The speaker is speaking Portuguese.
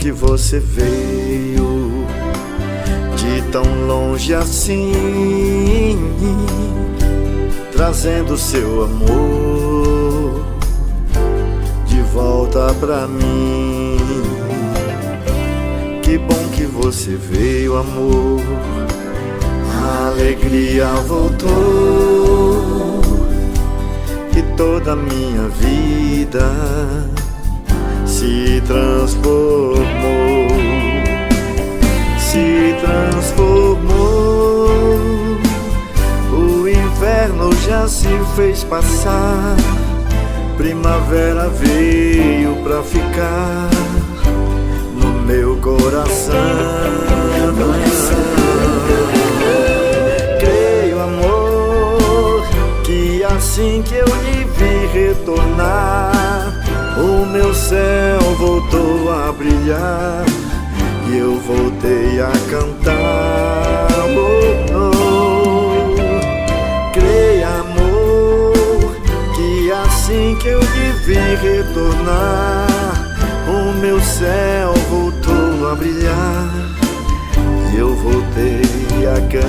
que você veio de tão longe assim, trazendo seu amor de volta pra mim. Que bom que você veio, amor. A alegria voltou e toda a minha vida se transformou. Se transformou. O inverno já se fez passar, primavera veio pra ficar no meu coração. Creio, amor, que assim que eu lhe vi retornar, o meu céu voltou a brilhar e eu voltei a cantar. Oh, oh. Creia, amor, que assim que eu lhe vi retornar, o meu céu voltou a brilhar e eu voltei a cantar.